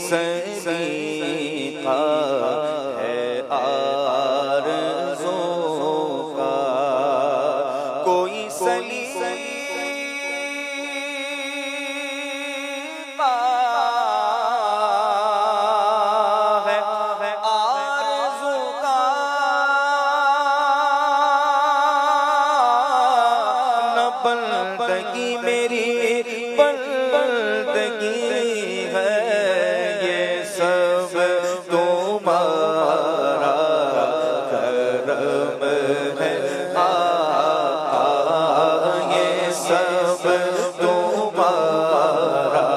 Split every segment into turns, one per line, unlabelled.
سلیقہ ہے آرزوں کا، کوئی سلیقہ ہے آرزوں کا، نہ بندگی میری بندگی ہے، یہ سب تمہارا کرم ہے آقا، یہ سب تمہارا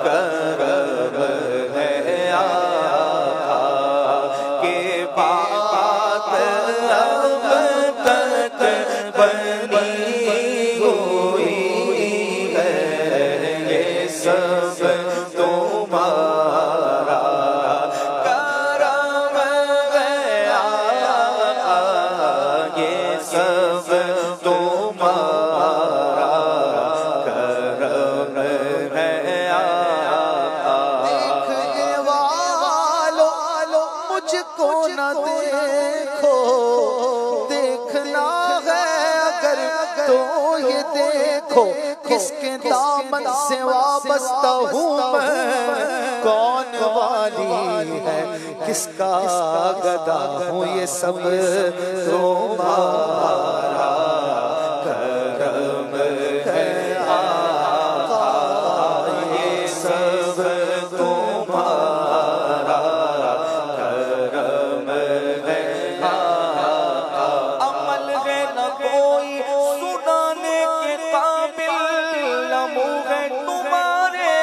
کرم ہے آقا، کہ بات اب تک بنی ہوئی ہے، یہ سب تمہارا کرم ہے آقا، یہ سب تمہارا کرم ہے آقا۔
دیکھنے والوں مجھ کو نہ دیکھو، دیکھنا ہے اگر تو یہ دیکھو، کس کے دامن سے وابستہ ہوں میں، کون والی ہے کس کا گدا ہوں، یہ سب تمہارا کرم ہے آقا، یہ سب تمہارا کرم ہے آقا۔
عمل ہے نہ کوئی سنانے کے قابل، نہ منہ ہے تمہارے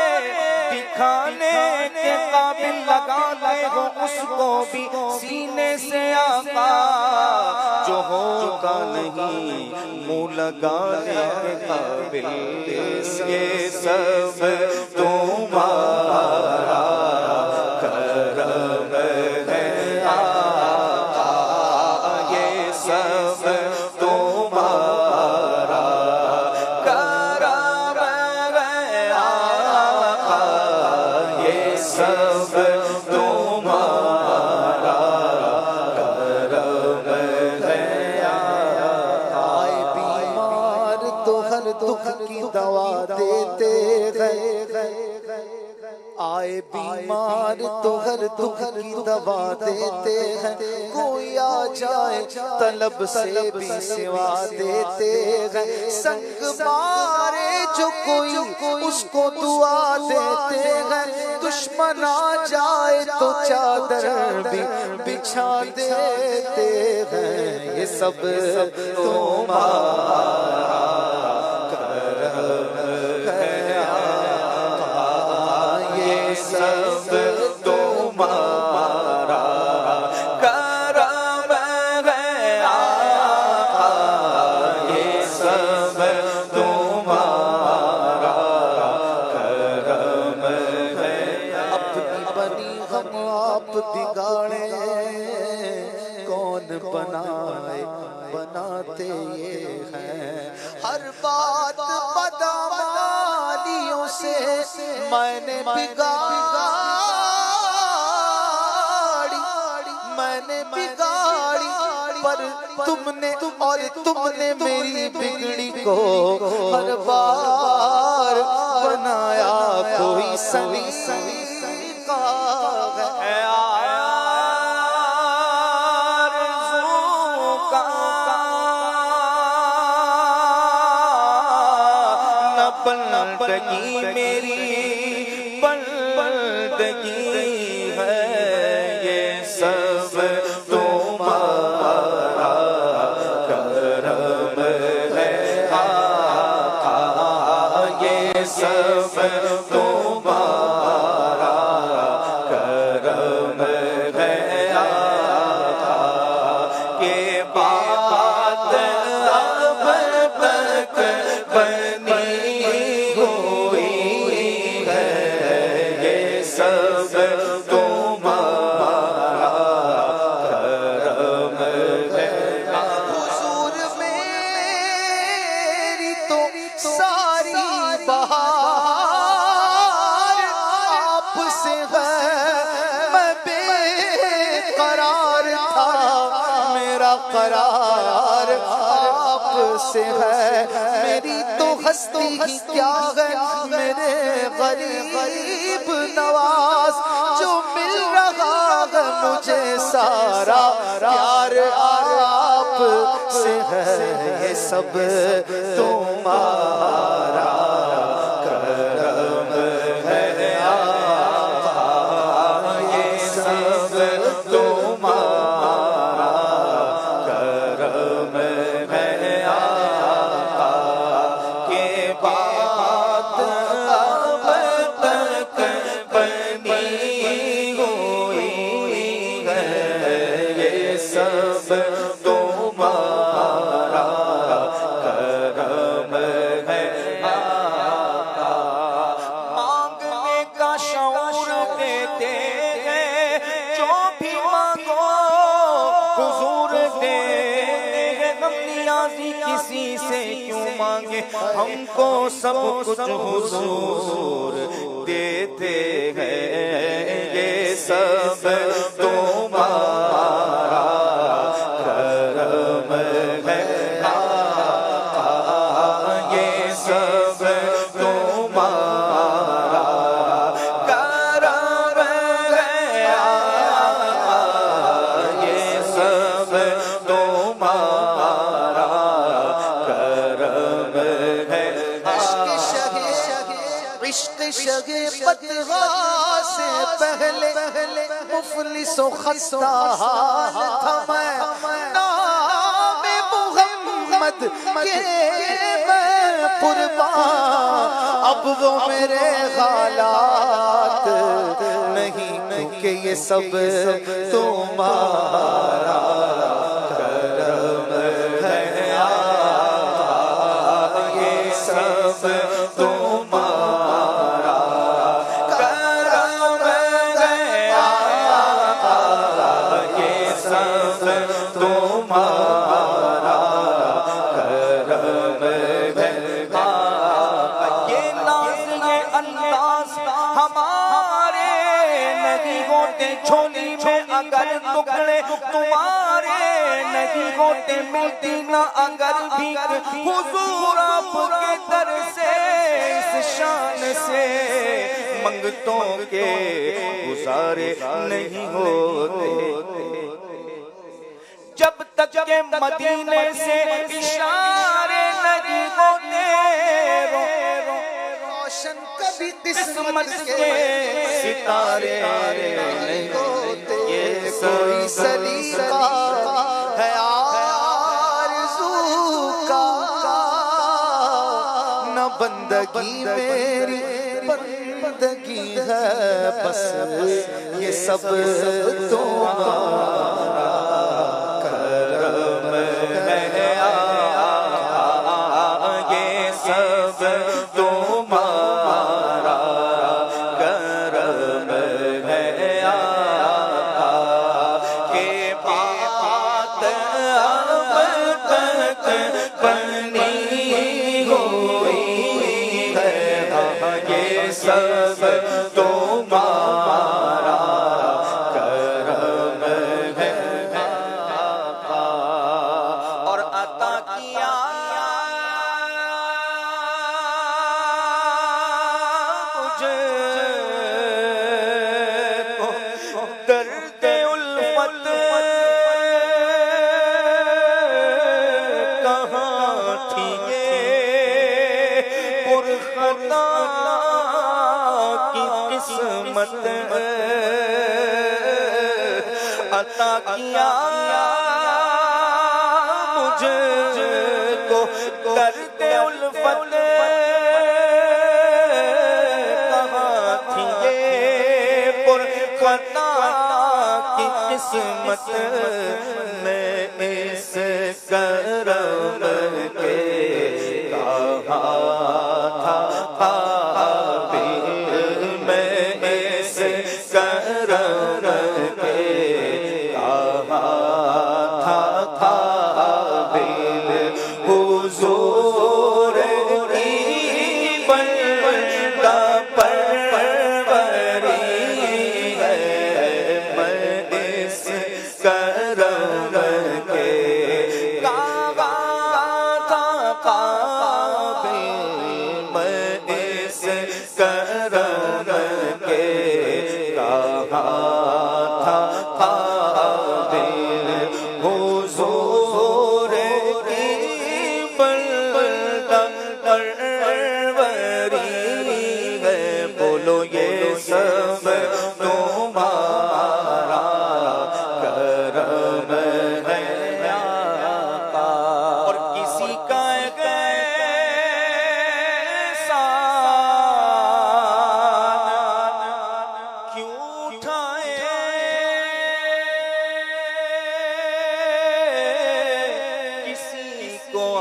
دکھانے کے قابل، لگاتے ہو اس کو بھی سینے سے آقا، جو ہوتا نہیں منہ لگانے کے قابل، یہ سب تمہارا کرم ہے آقا، یہ سب تمہارا کرم ہے آقا، یہ سب تمہارا کرم ہے آقا۔
آئے بیمار تو ہر دکھ کی دوا دیتے گئے، آئے بیمار تو ہر دکھ کی دوا دیتے ہیں، کوئی آ جائے طلب سے بھی سوا دیتے ہیں، سنگ مارے جو کوئی اس کو دعا دیتے ہیں، دشمن آ جائے تو چادر بھی بچھا دیتے ہیں، یہ سب تمہارا کرم ہے آقا، یہ سب تمہارا کرم ہے آقا، یہ سب تمہارا کرم ہے۔ اپنی بنی ہم آپ بگاڑے، کون بنائے بناتے یہ ہیں، ہر بات بدعمالیوں سے میں نے بگاڑی، پر تم نے میری بگڑی کو ہر بار بنایا کوئی سلیقہ ہے
آرزوں کا، نہ بندگی میری بندگی ہے، یہ سب تمہارا کرم ہے آقا، یہ سب تمہارا کرم ہے آقا، کہ بات اب تک بنی ہوئی ہے، یہ سب تمہارا کرم ہے۔
حضور میری تو ساری بہار آپ سے ہے میں بے قرار تھا میرا قرار آپ سے ہے میری تو ہستی ہی کیا ہے میرے غریب نواز جو مل رہا ہے مجھے سارا پیار آپ سے ہے یہ سب تمہارا کرم ہے آقا یہ سب تمہارا کرم ہے آقا کہ بات اب تک بنی ہوئی ہے یہ سب تمہارا کرم ہے آقا مانگنے کا شعور دیتے ہیں جو بھی مانگو حضور دے ہم نیازی کسی سے کیوں مانگے ہم کو سب کچھ حضور دیتے ہیں یہ سب تمہارا کرم ہے آقا یہ سب تمہارا کرم ہے آقا یہ سب تمہارا کرم ہے عشق شگے بدغا سے پہلے مفلس و خستہ حال تھا میں نام محمد کے میں قربان اب وہ میرے حالات نہیں کیونکہ یہ سب تمہارا کرم ہے آقا یہ سب تمہارا کرم ہے آقا یہ سب تمہارا کرم ہے آقا یہ ناز یہ انداز ہمارے نہیں ہوتے جھولی میں اگر ٹکڑے تمہارے نہیں ہوتے ملتی نہ اگر بھی حضور آپ کے در سے اس شان سے منگتوں کے گزارے نہیں ہوتے جب تک کہ مدینے سے اشارے نہیں ہوتے روشن کبھی قسمت کے ستارے نہیں ہوتے یہ کوئی سلیقہ ہے آرزو کا نہ بندگی میری بندگی ہے بس یہ سب تمہارا کرم ہے آقا یہ سب تمہارا کرم ہے آقا کہ بات اب تک بنی ہوئی ہے یہ سب تمہارا کرم ہے آقا اور عطا کیا مجھے کو درد الفت کہاں تھی یہ پرخطا کی قسمت عطا کیا مجھے کو درد الفت کہاں تھی یہ پرخطا کی قسمت میں اس کرم کے کہاں تھا قابل میں اس کرم کے کہاں تھا قابل حضور کی بندہ پروری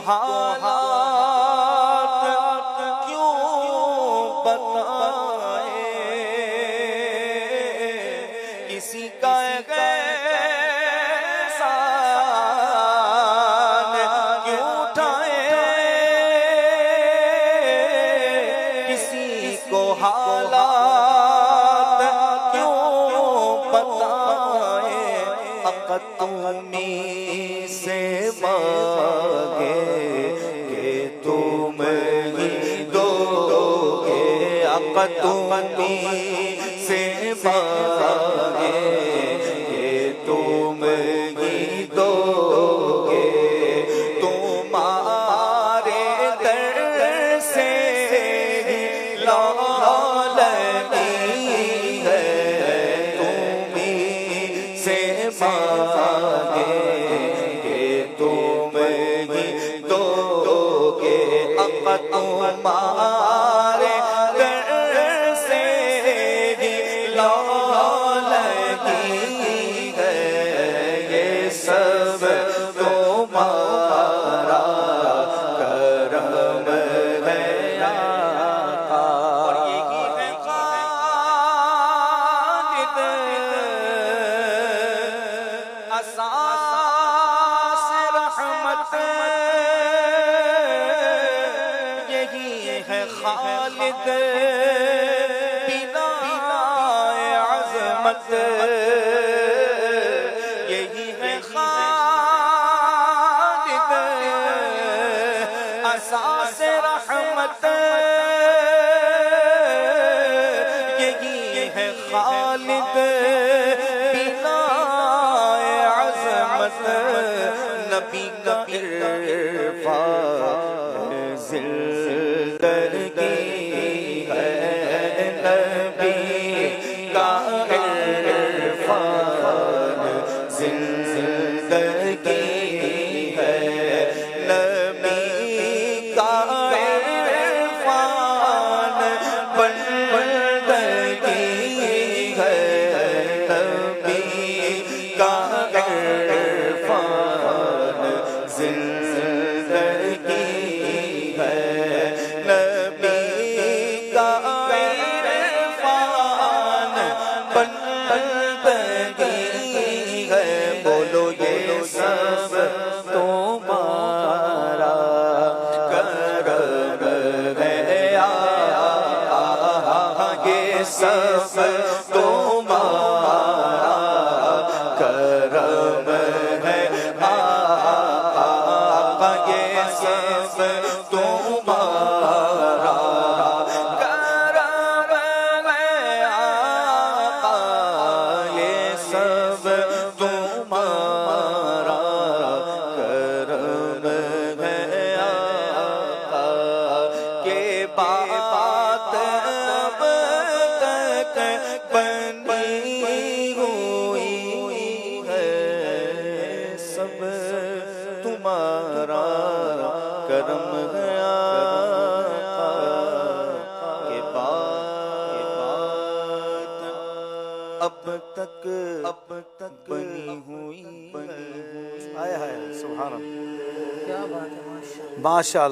حالات کیوں بتائے، کسی کا احسان کیوں اٹھائے، کسی کو حالات کیوں بتائے، تمہیں سے مانگے کہ تم ہی دو گے، تمہیں سے مانگے کہ تم ہی دو گے، تمہارے در سے لگی ہے، تمہیں سے مانگے کہ تم ہی دو گے، تمہارے در سے لگی ہے، یہ سب تمہارا کرم ہے آقا، اور یہی ہے خالد اساس رحمت، یہی ہے خالد بنا عظمت، یہی ہے خالد اساس رحمت، یہی ہے خالد بنا عظمت، نبی کا عرفان زندگی ہے، نبی کا عرفان زندگی ہے، نبی کا عرفان بندگی ہے، نبی کا عرفان زندگی ہے، نبی کا عرفان بندگی ہے، بولو یہ سب تمہارا کرم ہے آقا، یہ سب تمہارا کرم ہے آقا، یہ سب تمہارا کرم ہے آقا، یہ سب تمہارا کرم ہے آقا، کہ بات اب تک بنی ہوئی ہے، سب تمہارا کرم ہے آقا، کہ بات اب تک بنی ہوئی ہے،
ہائے ہائے سبحان اللہ،
کیا بات ہے، ماشاءاللہ۔
ماشاء اللہ۔